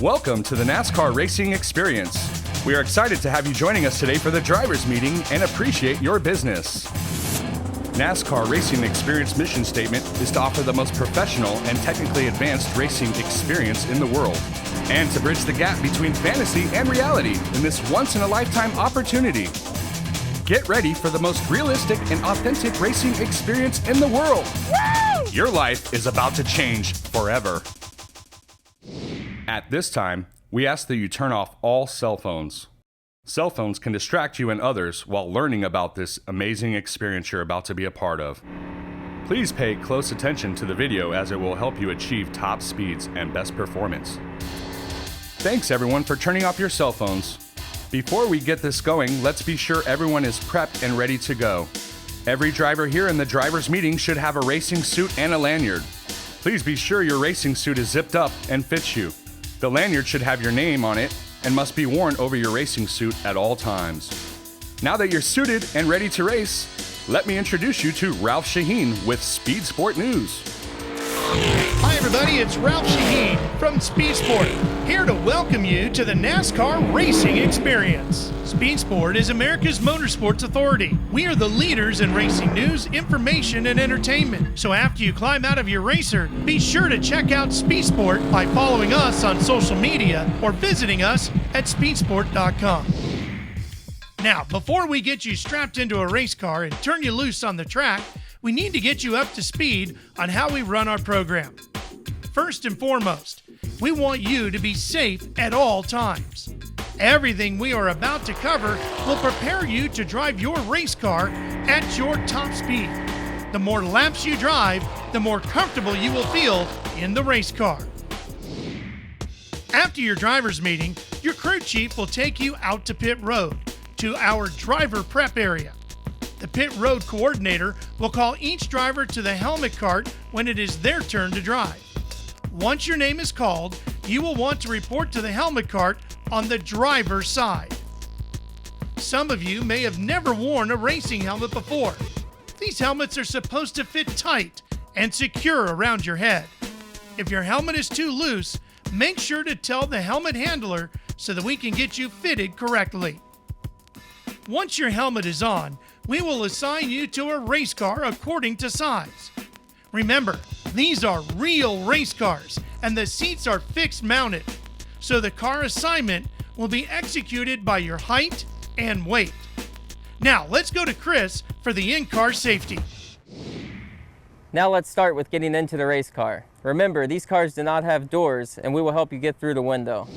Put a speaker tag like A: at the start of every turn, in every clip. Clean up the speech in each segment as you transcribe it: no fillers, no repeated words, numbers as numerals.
A: Welcome to the NASCAR Racing Experience. We are excited to have you joining us today for the drivers' meeting and appreciate your business. NASCAR Racing Experience mission statement is to offer the most professional and technically advanced racing experience in the world, and to bridge the gap between fantasy and reality in this once-in-a-lifetime opportunity. Get ready for the most realistic and authentic racing experience in the world. Woo! Your life is about to change forever. At this time, we ask that you turn off all cell phones. Cell phones can distract you and others while learning about this amazing experience you're about to be a part of. Please pay close attention to the video as it will help you achieve top speeds and best performance. Thanks everyone for turning off your cell phones. Before we get this going, let's be sure everyone is prepped and ready to go. Every driver here in the drivers' meeting should have a racing suit and a lanyard. Please be sure your racing suit is zipped up and fits you. The lanyard should have your name on it and must be worn over your racing suit at all times. Now that you're suited and ready to race, let me introduce you to Ralph Shaheen with Speed Sport News.
B: Hi everybody, it's Ralph Shaheen from Speed Sport, here to welcome you to the NASCAR Racing Experience. Speed Sport is America's motorsports authority. We are the leaders in racing news, information, and entertainment. So after you climb out of your racer, be sure to check out Speed Sport by following us on social media or visiting us at speedsport.com. Now, before we get you strapped into a race car and turn you loose on the track, we need to get you up to speed on how we run our program. First and foremost, we want you to be safe at all times. Everything we are about to cover will prepare you to drive your race car at your top speed. The more laps you drive, the more comfortable you will feel in the race car. After your driver's meeting, your crew chief will take you out to pit road, to our driver prep area. The pit road coordinator will call each driver to the helmet cart when it is their turn to drive. Once your name is called, you will want to report to the helmet cart on the driver's side. Some of you may have never worn a racing helmet before. These helmets are supposed to fit tight and secure around your head. If your helmet is too loose, make sure to tell the helmet handler so that we can get you fitted correctly. Once your helmet is on, we will assign you to a race car according to size. Remember, these are real race cars and the seats are fixed mounted, so the car assignment will be executed by your height and weight. Now let's go to Chris for the in-car safety.
C: Now let's start with getting into the race car. Remember, these cars do not have doors and we will help you get through the window.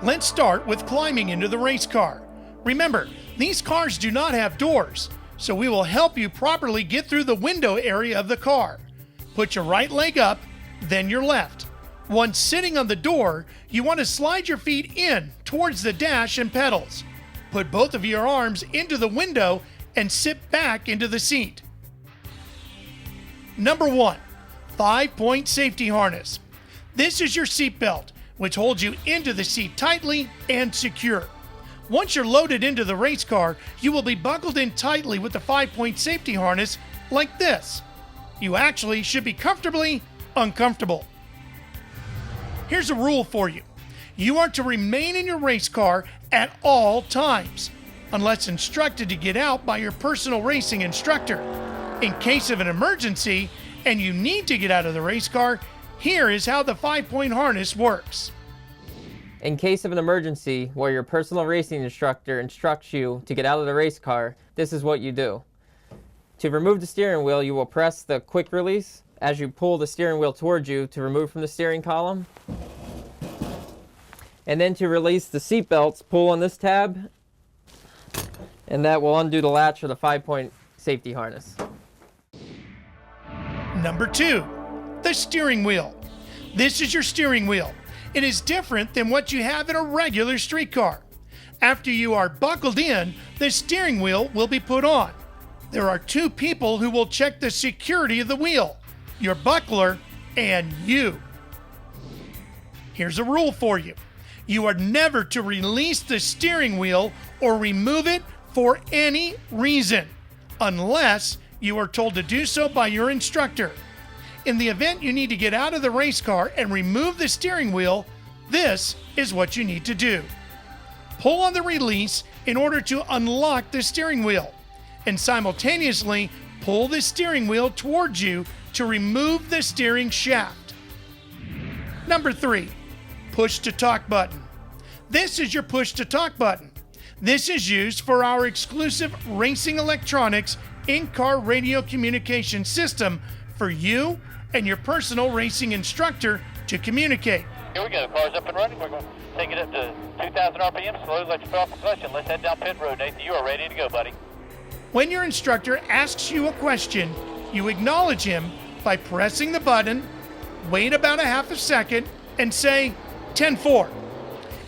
B: Let's start with climbing into the race car. Remember, these cars do not have doors, so we will help you properly get through the window area of the car. Put your right leg up, then your left. Once sitting on the door, you want to slide your feet in towards the dash and pedals. Put both of your arms into the window and sit back into the seat. Number 1, 5-point safety harness. This is your seat belt, which holds you into the seat tightly and secure. Once you're loaded into the race car, you will be buckled in tightly with the 5-point safety harness like this. You actually should be comfortably uncomfortable. Here's a rule for you. You are to remain in your race car at all times, unless instructed to get out by your personal racing instructor. In case of an emergency and you need to get out of the race car, here is how the 5-point harness works.
C: In case of an emergency where your personal racing instructor instructs you to get out of the race car, this is what you do. To remove the steering wheel, you will press the quick release as you pull the steering wheel towards you to remove from the steering column. And then to release the seat belts, pull on this tab, and that will undo the latch for the 5-point safety harness.
B: Number 2, the steering wheel. This is your steering wheel. It is different than what you have in a regular street car. After you are buckled in, the steering wheel will be put on. There are 2 people who will check the security of the wheel, your buckler and you. Here's a rule for you. You are never to release the steering wheel or remove it for any reason, unless you are told to do so by your instructor. In the event you need to get out of the race car and remove the steering wheel, This is what you need to do. Pull on the release in order to unlock the steering wheel, and simultaneously pull the steering wheel towards you to remove the steering shaft. Number 3, push to talk button. This is your push to talk button. This is used for our exclusive Racing Electronics in-car radio communication system for you and your personal racing instructor to communicate.
D: Here we go, car's up and running. We're going to take it up to 2,000 RPM, slowly let you fill off the clutch, and let's head down pit road. Nathan, you are ready to go, buddy.
B: When your instructor asks you a question, you acknowledge him by pressing the button, wait about a half a second, and say 10-4.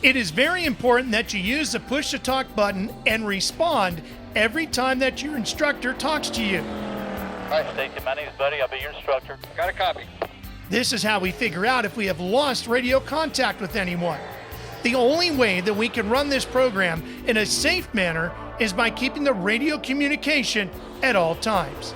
B: It is very important that you use the push to talk button and respond every time that your instructor talks to you.
D: All right, Stacy, my name is Buddy. I'll be your instructor. Got a copy.
B: This is how we figure out if we have lost radio contact with anyone. The only way that we can run this program in a safe manner is by keeping the radio communication at all times.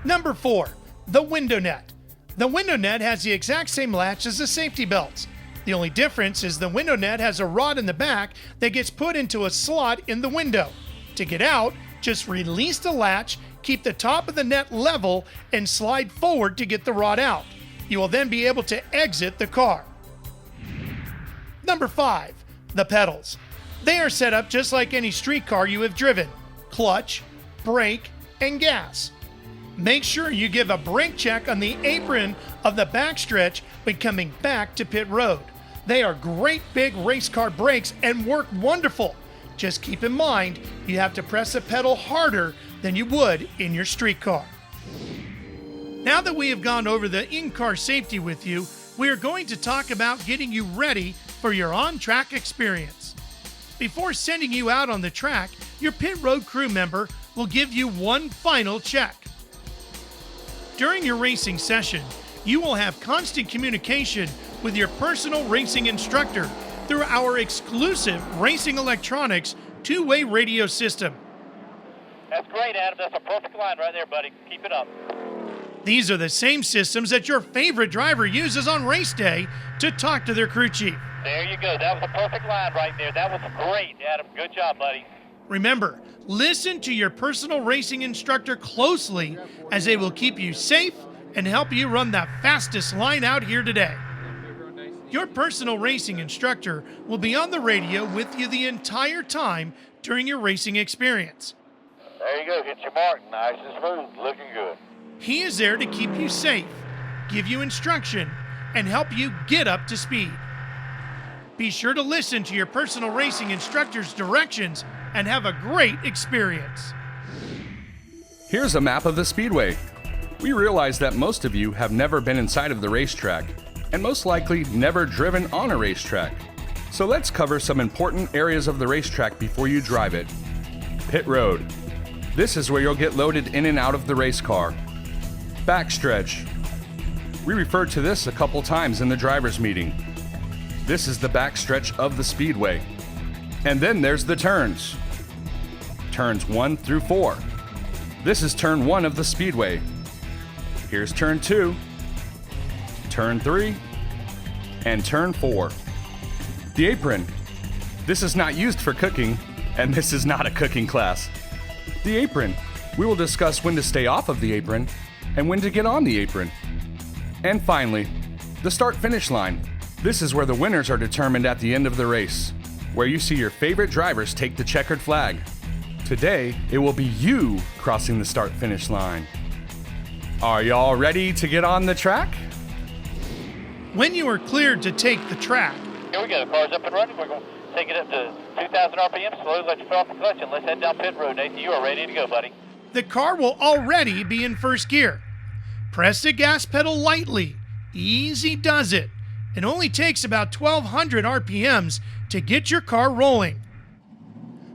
B: Number 4, the window net. The window net has the exact same latch as the safety belts. The only difference is the window net has a rod in the back that gets put into a slot in the window. To get out, just release the latch, keep the top of the net level, and slide forward to get the rod out. You will then be able to exit the car. Number 5, the pedals. They are set up just like any street car you have driven: clutch, brake, and gas. Make sure you give a brake check on the apron of the backstretch when coming back to pit road. They are great big race car brakes and work wonderful. Just keep in mind, you have to press the pedal harder than you would in your street car. Now that we have gone over the in-car safety with you, we are going to talk about getting you ready for your on-track experience. Before sending you out on the track, your pit road crew member will give you one final check. During your racing session, you will have constant communication with your personal racing instructor through our exclusive Racing Electronics two-way radio system.
D: That's great, Adam. That's a perfect line right there, buddy. Keep it up.
B: These are the same systems that your favorite driver uses on race day to talk to their crew chief.
D: There you go. That was a perfect line right there. That was great, Adam. Good job, buddy.
B: Remember, listen to your personal racing instructor closely, as they will keep you safe and help you run the fastest line out here today. Your personal racing instructor will be on the radio with you the entire time during your racing experience.
D: There you go. Hit your mark. Nice and smooth. Looking good.
B: He is there to keep you safe, give you instruction, and help you get up to speed. Be sure to listen to your personal racing instructor's directions and have a great experience.
A: Here's a map of the Speedway. We realize that most of you have never been inside of the racetrack, and most likely never driven on a racetrack. So let's cover some important areas of the racetrack before you drive it. Pit road. This is where you'll get loaded in and out of the race car. Backstretch. We referred to this a couple times in the driver's meeting. This is the backstretch of the Speedway. And then there's the turns. Turns 1 through 4. This is turn 1 of the Speedway. Here's turn 2, turn 3, and turn 4. The apron. This is not used for cooking, and this is not a cooking class. The apron. We will discuss when to stay off of the apron and when to get on the apron. And finally, the start-finish line. This is where the winners are determined at the end of the race, where you see your favorite drivers take the checkered flag. Today, it will be you crossing the start-finish line. Are y'all ready to get on the track?
B: When you are cleared to take the track,
D: Here we go. Car's up and running. We're going to take it up to 2,000 RPM. Slowly let you fill off the clutch, and let's head down pit road. Nathan, you are ready to go, buddy.
B: the car will already be in first gear. Press the gas pedal lightly. Easy does it. It only takes about 1,200 RPMs to get your car rolling.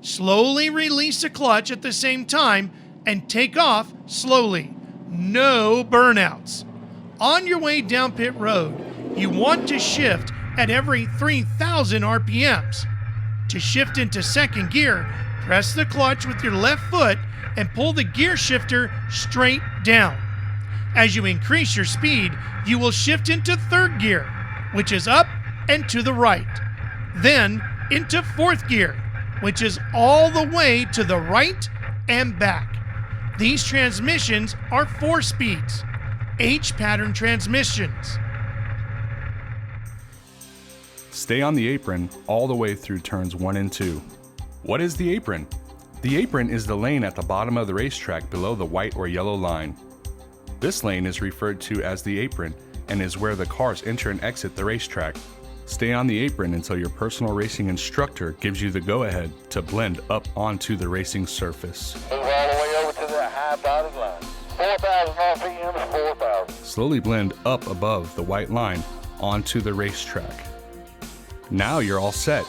B: Slowly release the clutch at the same time and take off slowly. No burnouts. On your way down pit road, you want to shift at every 3,000 RPMs. To shift into second gear, press the clutch with your left foot and pull the gear shifter straight down. As you increase your speed, you will shift into third gear, which is up and to the right. Then into fourth gear, which is all the way to the right and back. These transmissions are 4 speeds, H-pattern transmissions.
A: Stay on the apron all the way through turns 1 and 2. What is the apron? The apron is the lane at the bottom of the racetrack below the white or yellow line. This lane is referred to as the apron and is where the cars enter and exit the racetrack. Stay on the apron until your personal racing instructor gives you the go-ahead to blend up onto the racing surface.
D: Move all the way over to that high dotted line. 4,000 RPMs, 4,000.
A: Slowly blend up above the white line onto the racetrack. Now you're all set.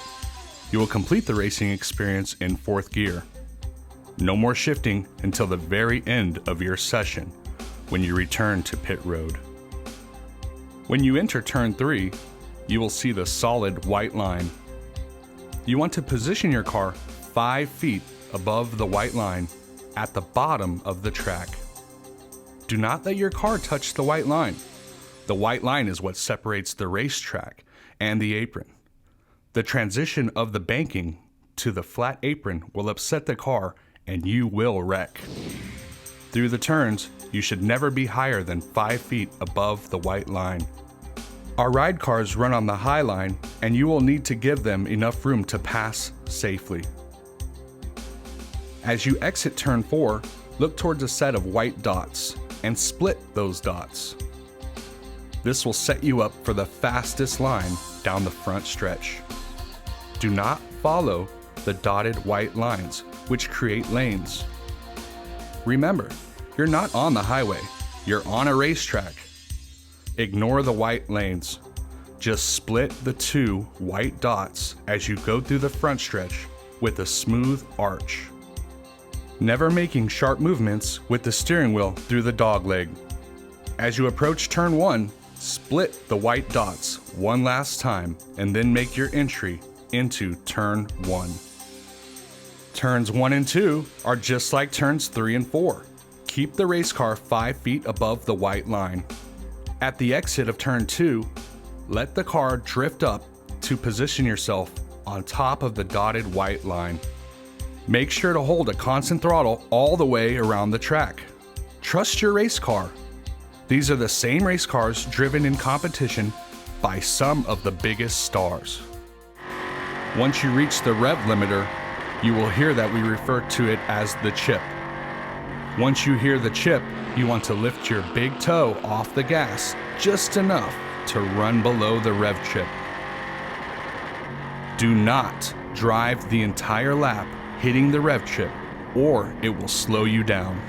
A: You will complete the racing experience in fourth gear. No more shifting until the very end of your session when you return to pit road. When you enter turn 3, you will see the solid white line. You want to position your car 5 feet above the white line at the bottom of the track. Do not let your car touch the white line. The white line is what separates the racetrack and the apron. The transition of the banking to the flat apron will upset the car and you will wreck. Through the turns, you should never be higher than 5 feet above the white line. Our ride cars run on the high line and you will need to give them enough room to pass safely. As you exit turn 4, look towards a set of white dots and split those dots. This will set you up for the fastest line down the front stretch. Do not follow the dotted white lines, which create lanes. Remember, you're not on the highway, you're on a racetrack. Ignore the white lanes. Just split the 2 white dots as you go through the front stretch with a smooth arch. Never making sharp movements with the steering wheel through the dogleg. As you approach turn 1, split the white dots one last time and then make your entry into turn 1. Turns 1 and 2 are just like turns 3 and 4. Keep the race car 5 feet above the white line. At the exit of turn 2, let the car drift up to position yourself on top of the dotted white line. Make sure to hold a constant throttle all the way around the track. Trust your race car. These are the same race cars driven in competition by some of the biggest stars. Once you reach the rev limiter, you will hear that we refer to it as the chip. Once you hear the chip, you want to lift your big toe off the gas just enough to run below the rev chip. Do not drive the entire lap hitting the rev chip, or it will slow you down.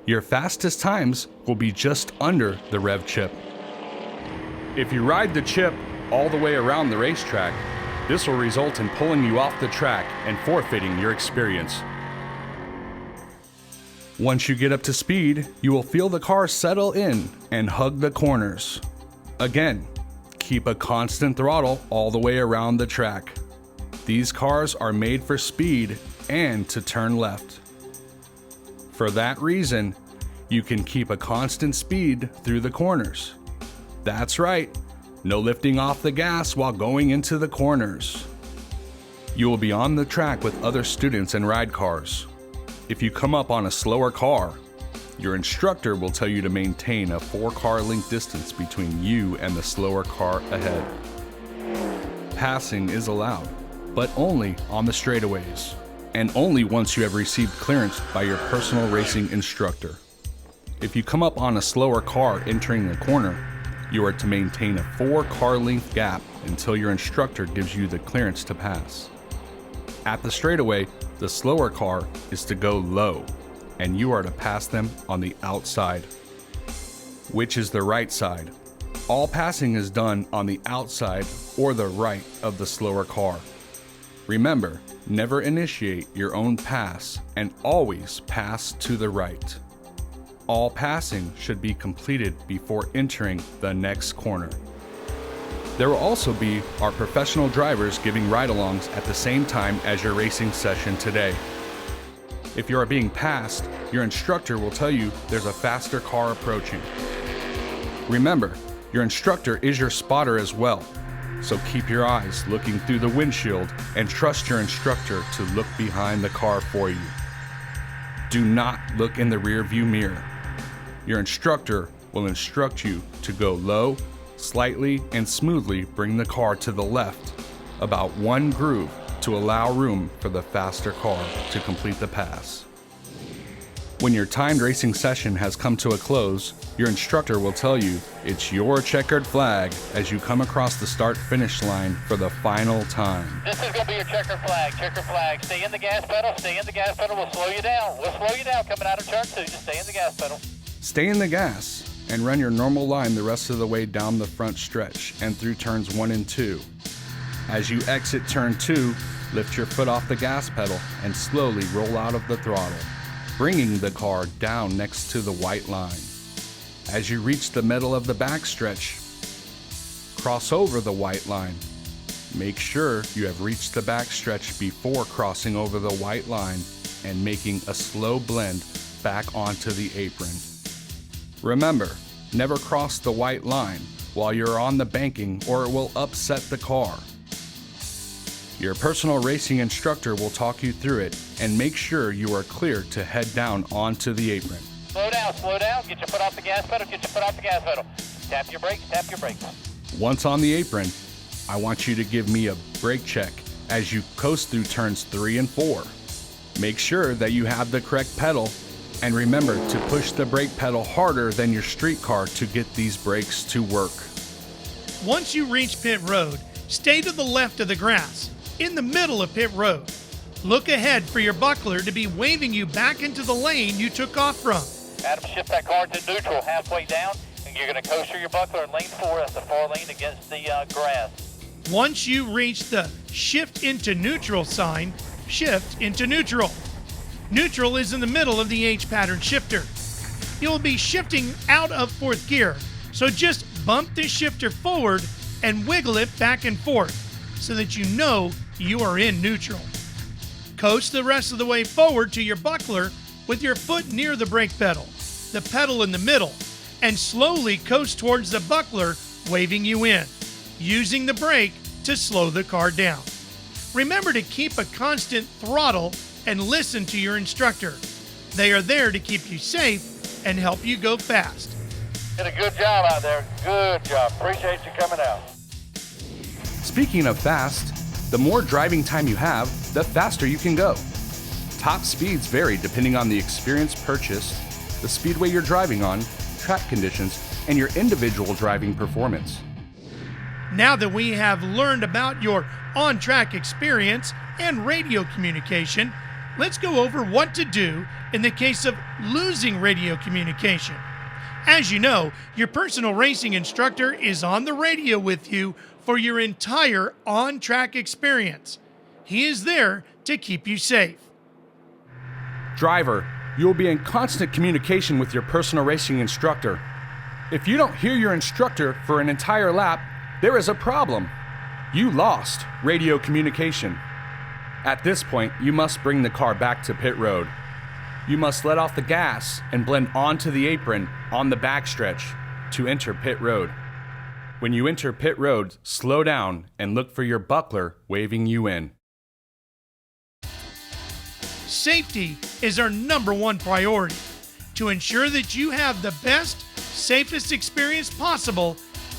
A: Your fastest times will be just under the rev chip. If you ride the chip all the way around the racetrack, this will result in pulling you off the track and forfeiting your experience. Once you get up to speed, you will feel the car settle in and hug the corners. Again, keep a constant throttle all the way around the track. These cars are made for speed and to turn left. For that reason, you can keep a constant speed through the corners. That's right, no lifting off the gas while going into the corners. You will be on the track with other students and ride cars. If you come up on a slower car, your instructor will tell you to maintain a 4-car length distance between you and the slower car ahead. Passing is allowed, but only on the straightaways, and only once you have received clearance by your personal racing instructor. If you come up on a slower car entering the corner, you are to maintain a 4-car length gap until your instructor gives you the clearance to pass. At the straightaway, the slower car is to go low, and you are to pass them on the outside, which is the right side. All passing is done on the outside or the right of the slower car. Remember, never initiate your own pass and always pass to the right. All passing should be completed before entering the next corner. There will also be our professional drivers giving ride-alongs at the same time as your racing session today. If you are being passed, your instructor will tell you there's a faster car approaching. Remember, your instructor is your spotter as well. So keep your eyes looking through the windshield and trust your instructor to look behind the car for you. Do not look in the rearview mirror. Your instructor will instruct you to go low, slightly, and smoothly bring the car to the left, about one groove, to allow room for the faster car to complete the pass. When your timed racing session has come to a close, your instructor will tell you it's your checkered flag as you come across the start-finish line for the final time.
D: This is going to be your checker flag. Checker flag. Stay in the gas pedal. Stay in the gas pedal. We'll slow you down. We'll slow you down coming out of turn 2. Just stay in the gas pedal.
A: Stay in the gas and run your normal line the rest of the way down the front stretch and through turns 1 and 2. As you exit turn 2, lift your foot off the gas pedal and slowly roll out of the throttle, bringing the car down next to the white line. As you reach the middle of the backstretch, cross over the white line. Make sure you have reached the backstretch before crossing over the white line and making a slow blend back onto the apron. Remember, never cross the white line while you're on the banking or it will upset the car. Your personal racing instructor will talk you through it and make sure you are clear to head down onto the apron.
D: Slow down, get your foot off the gas pedal, get your foot off the gas pedal. Tap your brakes, tap your brakes.
A: Once on the apron, I want you to give me a brake check as you coast through turns 3 and 4. Make sure that you have the correct pedal, and remember to push the brake pedal harder than your street car to get these brakes to work.
B: Once you reach pit road, stay to the left of the grass, in the middle of pit road. Look ahead for your buckler to be waving you back into the lane you took off from.
D: Adam, shift that car to neutral halfway down, and you're going to coast through your buckler in lane 4. That's the far lane against the grass.
B: Once you reach the shift into neutral sign, shift into neutral. Neutral is in the middle of the H-pattern shifter. You will be shifting out of 4th gear, so just bump the shifter forward and wiggle it back and forth so that you know you are in neutral. Coast the rest of the way forward to your buckler with your foot near the brake pedal, the pedal in the middle, and slowly coast towards the buckler, waving you in, using the brake to slow the car down. Remember to keep a constant throttle and listen to your instructor. They are there to keep you safe and help you go fast.
D: Did a good job out there. Good job. Appreciate you coming out.
A: Speaking of fast, the more driving time you have, the faster you can go. Top speeds vary depending on the experience purchased, the speedway you're driving on, track conditions, and your individual driving performance.
B: Now that we have learned about your on-track experience and radio communication, let's go over what to do in the case of losing radio communication. As you know, your personal racing instructor is on the radio with you for your entire on-track experience. He is there to keep you safe.
A: Driver, you will be in constant communication with your personal racing instructor. If you don't hear your instructor for an entire lap, there is a problem. You lost radio communication. At this point, you must bring the car back to pit road. You must let off the gas and blend onto the apron on the backstretch to enter pit road. When you enter pit road, slow down and look for your buckler waving you in.
B: Safety is our #1 priority. To ensure that you have the best, safest experience possible,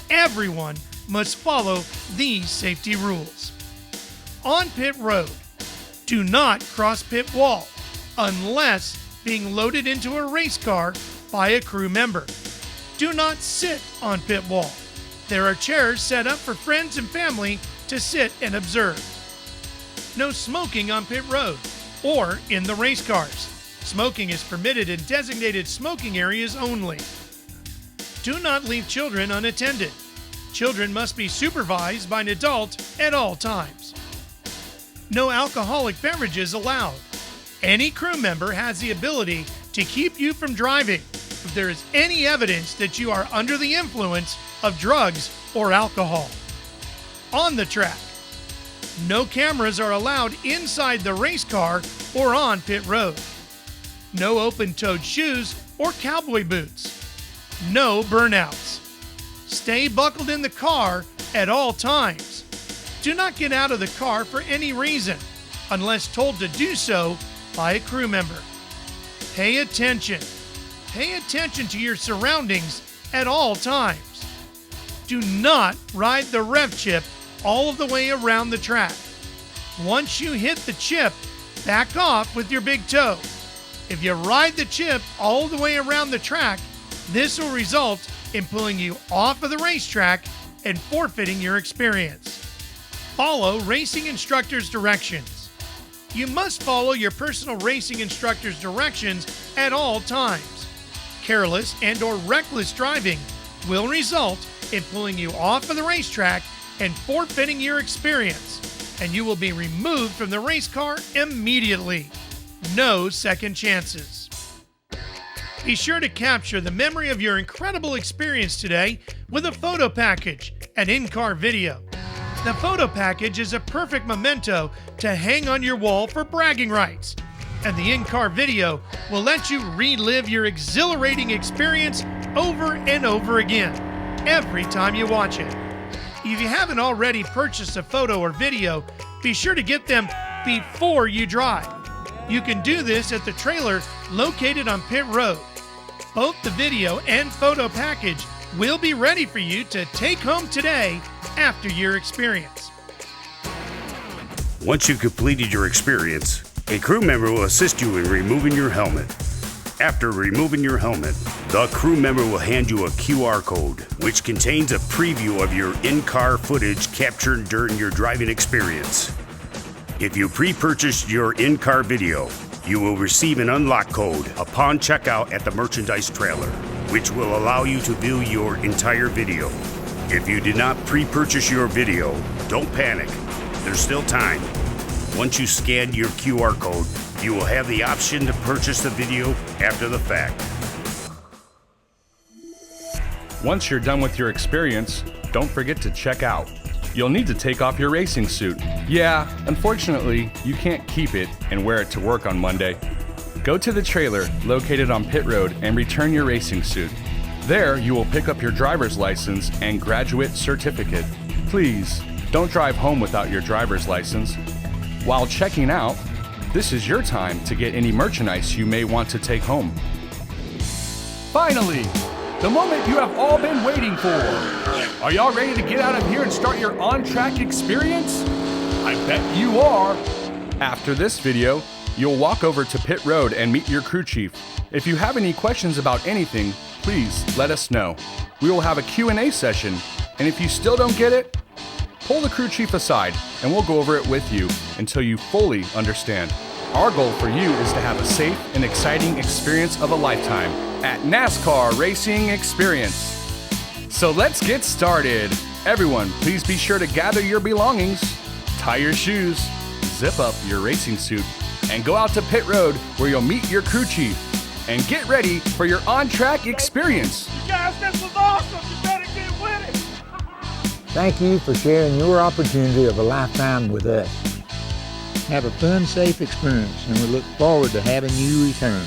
B: everyone must follow these safety rules. On pit road, do not cross pit wall unless being loaded into a race car by a crew member. Do not sit on pit wall. There are chairs set up for friends and family to sit and observe. No smoking on pit road or in the race cars. Smoking is permitted in designated smoking areas only. Do not leave children unattended. Children must be supervised by an adult at all times. No alcoholic beverages allowed. Any crew member has the ability to keep you from driving if there is any evidence that you are under the influence of drugs or alcohol. On the track, no cameras are allowed inside the race car or on pit road. No open-toed shoes or cowboy boots. No burnouts. Stay buckled in the car at all times. do not get out of the car for any reason, unless told to do so by a crew member. Pay attention. Pay attention to your surroundings at all times. Do not ride the rev chip all of the way around the track. Once you hit the chip, back off with your big toe. If you ride the chip all the way around the track, this will result in pulling you off of the racetrack and forfeiting your experience. Follow racing instructor's directions. You must follow your personal racing instructor's directions at all times. Careless and/or reckless driving will result in pulling you off of the racetrack and forfeiting your experience, and you will be removed from the race car immediately. No second chances. Be sure to capture the memory of your incredible experience today with a photo package and in-car video. The photo package is a perfect memento to hang on your wall for bragging rights, and the in-car video will let you relive your exhilarating experience over and over again, every time you watch it. If you haven't already purchased a photo or video, be sure to get them before you drive. You can do this at the trailer located on Pit Road. Both the video and photo package will be ready for you to take home today after your experience.
E: Once you've completed your experience, a crew member will assist you in removing your helmet. After removing your helmet, the crew member will hand you a QR code, which contains a preview of your in-car footage captured during your driving experience. If you pre-purchased your in-car video, you will receive an unlock code upon checkout at the merchandise trailer, which will allow you to view your entire video. If you did not pre-purchase your video, don't panic. There's still time. Once you scan your QR code, you will have the option to purchase the video after the fact.
A: Once you're done with your experience, don't forget to check out. You'll need to take off your racing suit. Yeah, unfortunately, you can't keep it and wear it to work on Monday. Go to the trailer located on Pit Road and return your racing suit. There, you will pick up your driver's license and graduate certificate. Please, don't drive home without your driver's license. While checking out, this is your time to get any merchandise you may want to take home. Finally, the moment you have all been waiting for. Are y'all ready to get out of here and start your on-track experience? I bet you are. After this video, you'll walk over to Pit Road and meet your crew chief. If you have any questions about anything, please let us know. We will have a Q&A session, and if you still don't get it, pull the crew chief aside and we'll go over it with you until you fully understand. Our goal for you is to have a safe and exciting experience of a lifetime at NASCAR Racing Experience. So let's get started. Everyone, please be sure to gather your belongings, tie your shoes, zip up your racing suit, and go out to Pit Road where you'll meet your crew chief and get ready for your on-track experience.
F: You guys, this was awesome. You better get with it.
G: Thank you for sharing your opportunity of a lifetime with us. Have a fun, safe experience, and we look forward to having you return.